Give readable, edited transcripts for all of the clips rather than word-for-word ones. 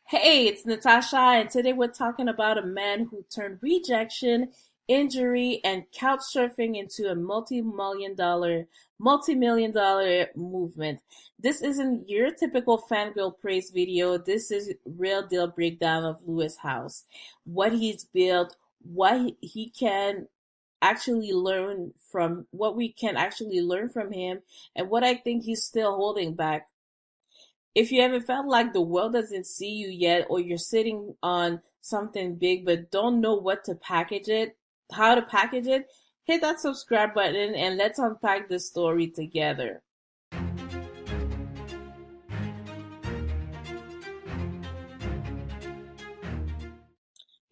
Hey, it's Natasha, and today we're talking about a man who turned rejection, injury, and couch surfing into a multi-million dollar movement. This isn't your typical fangirl praise video. This is real deal breakdown of Lewis House, what he's built, what he can actually learn from, what we can actually learn from him, and what I think he's still holding back. If you ever felt like the world doesn't see you yet, or you're sitting on something big but don't know how to package it, hit that subscribe button and let's unpack this story together.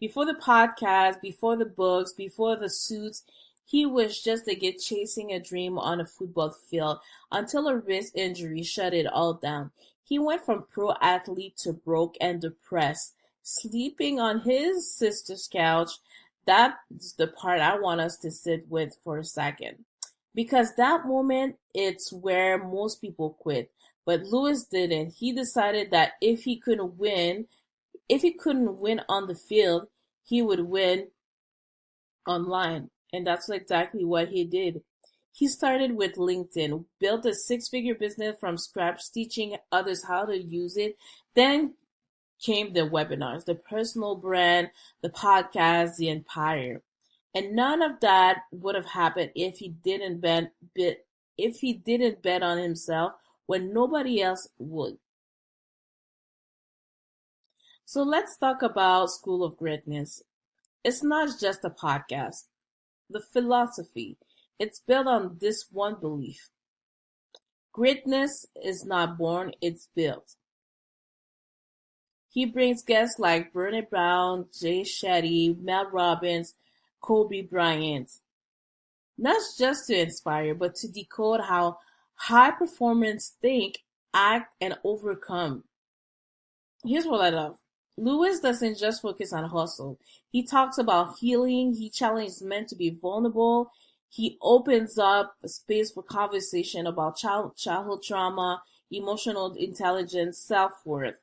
Before the podcast, before the books, before the suits, he was just a kid chasing a dream on a football field until a wrist injury shut it all down. He went from pro athlete to broke and depressed, sleeping on his sister's couch. That's the part I want us to sit with for a second. Because that moment, it's where most people quit. But Lewis didn't. He decided that if he couldn't win on the field, he would win online. And that's exactly what he did. He started with LinkedIn, built a six-figure business from scratch, teaching others how to use it. Then came the webinars, the personal brand, the podcast, the empire. And none of that would have happened if he didn't bet on himself when nobody else would. So let's talk about School of Greatness. It's not just a podcast. The philosophy, it's built on this one belief. Greatness is not born, it's built. He brings guests like Brené Brown, Jay Shetty, Mel Robbins, Kobe Bryant, not just to inspire, but to decode how high performers think, act, and overcome. Here's what I love. Lewis doesn't just focus on hustle. He talks about healing. He challenges men to be vulnerable. He opens up a space for conversation about childhood trauma, emotional intelligence, self-worth.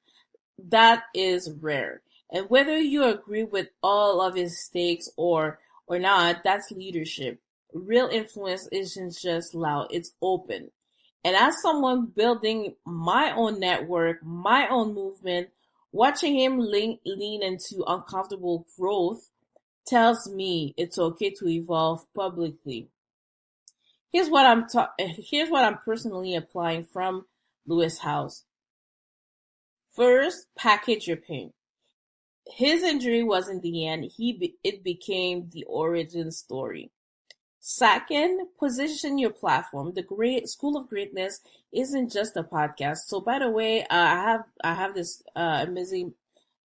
That is rare. And whether you agree with all of his takes or not, that's leadership. Real influence isn't just loud, it's open. And as someone building my own network, my own movement, watching him lean into uncomfortable growth tells me it's okay to evolve publicly. Here's what I'm personally applying from Lewis House. First, package your pain. His injury wasn't the end. It became the origin story. Second, position your platform. The Great School of Greatness isn't just a podcast. So, by the way, I have this amazing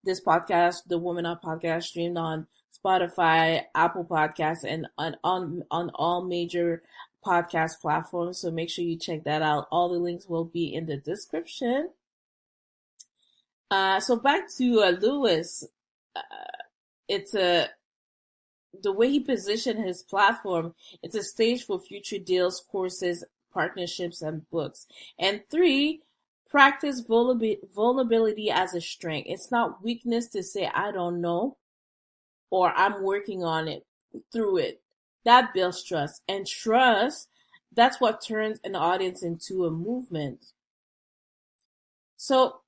this podcast, the Woman Up podcast, streamed on Spotify, Apple Podcasts, and on all major podcast platforms. So make sure you check that out. All the links will be in the description. So back to Lewis. Uh, it's a The way he positioned his platform, it's a stage for future deals, courses, partnerships, and books. And three, practice vulnerability as a strength. It's not weakness to say, I don't know, or I'm working on it through it. That builds trust. And trust, that's what turns an audience into a movement. So,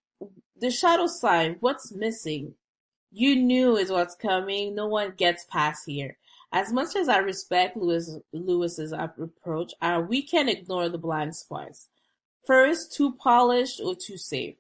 the shadow side, what's missing? You knew is what's coming. No one gets past here. As much as I respect Lewis's approach, we can't ignore the blind spots. First, too polished or too safe.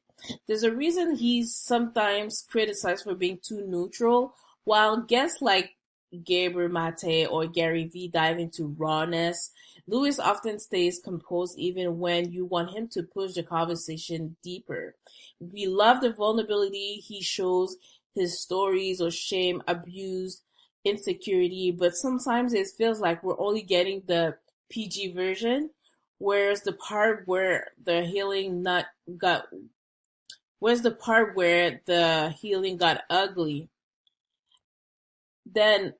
There's a reason he's sometimes criticized for being too neutral, while guests like Gabriel Mate or Gary Vee dive into rawness. Lewis often stays composed even when you want him to push the conversation deeper. We love the vulnerability he shows, his stories or shame, abuse, insecurity, but sometimes it feels like we're only getting the PG version, whereas the part where the healing not got where's the part where the healing got ugly. Then,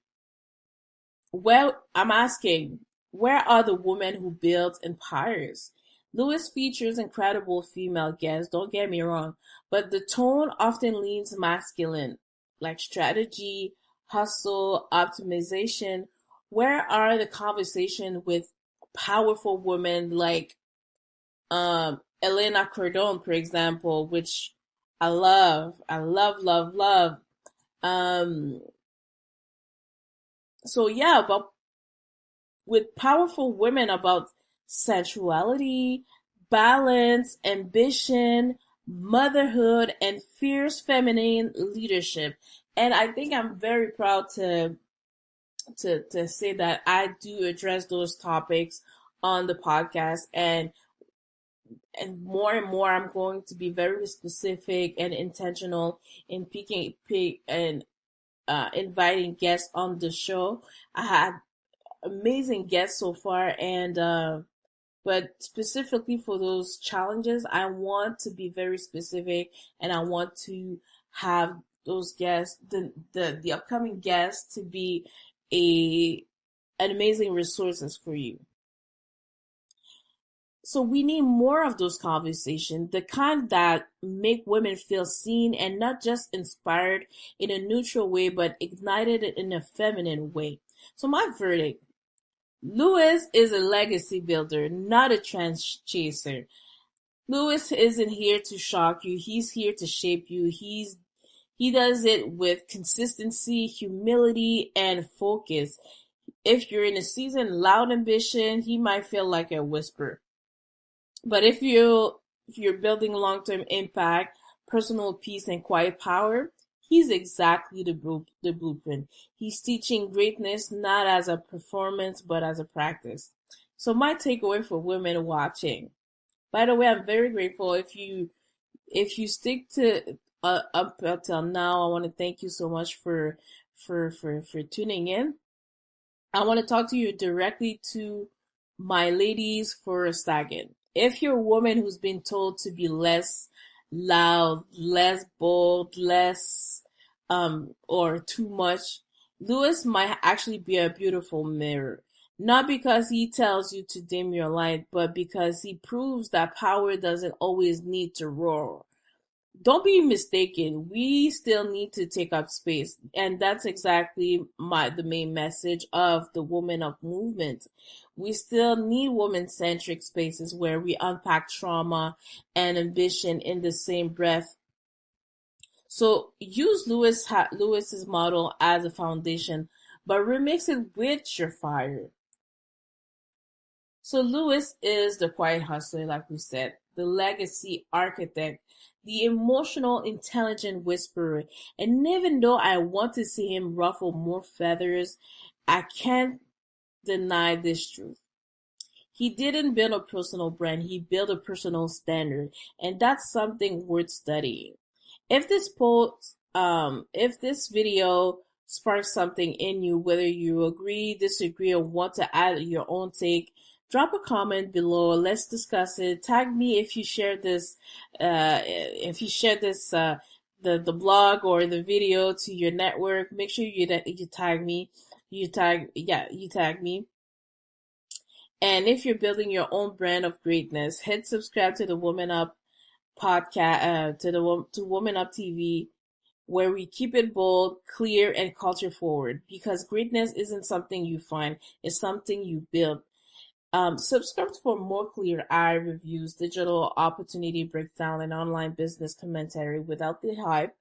well, I'm asking, where are the women who built empires? Lewis features incredible female guests, don't get me wrong, but the tone often leans masculine, like strategy, hustle, optimization. Where are the conversations with powerful women like Elena Cordon, for example, which I love, love, love. Um, so yeah, but with powerful women about sensuality, balance, ambition, motherhood, and fierce feminine leadership. And I think I'm very proud to say that I do address those topics on the podcast, and more I'm going to be very specific and intentional in picking pick and inviting guests on the show. I had amazing guests so far, and but specifically for those challenges, I want to be very specific, and I want to have those guests, the upcoming guests, to be a an amazing resources for you. So we need more of those conversations, the kind that make women feel seen and not just inspired in a neutral way, but ignited in a feminine way. So my verdict: Lewis is a legacy builder, not a trend chaser. Lewis isn't here to shock you. He's here to shape you. He does it with consistency, humility, and focus. If you're in a season loud ambition, he might feel like a whisper. But if you're building long-term impact, personal peace, and quiet power, he's exactly the blueprint. He's teaching greatness not as a performance but as a practice. So my takeaway for women watching. By the way, I'm very grateful if you stick to up until now. I want to thank you so much for tuning in. I want to talk to you directly to my ladies for a second. If you're a woman who's been told to be less loud, less bold, less or too much, Lewis might actually be a beautiful mirror. Not because he tells you to dim your light, but because he proves that power doesn't always need to roar. Don't be mistaken, we still need to take up space, and that's exactly the main message of the Woman Up movement. We still need woman-centric spaces where we unpack trauma and ambition in the same breath. So use Lewis's model as a foundation, but remix it with your fire. So Lewis is the quiet hustler, like we said, the legacy architect, the emotional, intelligent whisperer. And even though I want to see him ruffle more feathers, I can't deny this truth. He didn't build a personal brand, he built a personal standard. And that's something worth studying. If this video sparks something in you, whether you agree, disagree, or want to add your own take, drop a comment below. Let's discuss it. Tag me if you share this, the blog or the video to your network. Make sure you tag me. You tag me. And if you're building your own brand of greatness, hit subscribe to the Woman Up podcast, to Woman Up TV, where we keep it bold, clear, and culture forward. Because greatness isn't something you find; it's something you build. Subscribe for more clear eye reviews, digital opportunity breakdown, and online business commentary without the hype.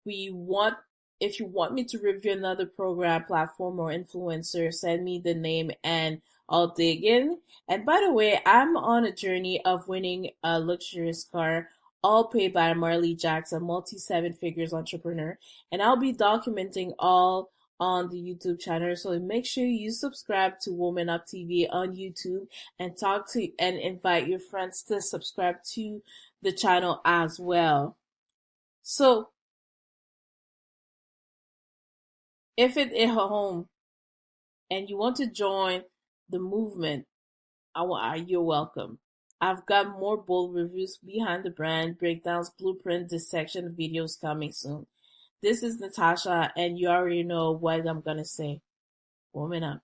We want If you want me to review another program, platform, or influencer, send me the name and I'll dig in. And by the way, I'm on a journey of winning a luxurious car, all paid by Marley Jackson, multi seven figures entrepreneur, and I'll be documenting all on the YouTube channel. So make sure you subscribe to Woman Up TV on YouTube and invite your friends to subscribe to the channel as well. So if it is home and you want to join the movement, you're welcome. I've got more bold reviews behind the brand, breakdowns, blueprint, dissection videos coming soon. This is Natasha, and you already know what I'm gonna say. Woman up.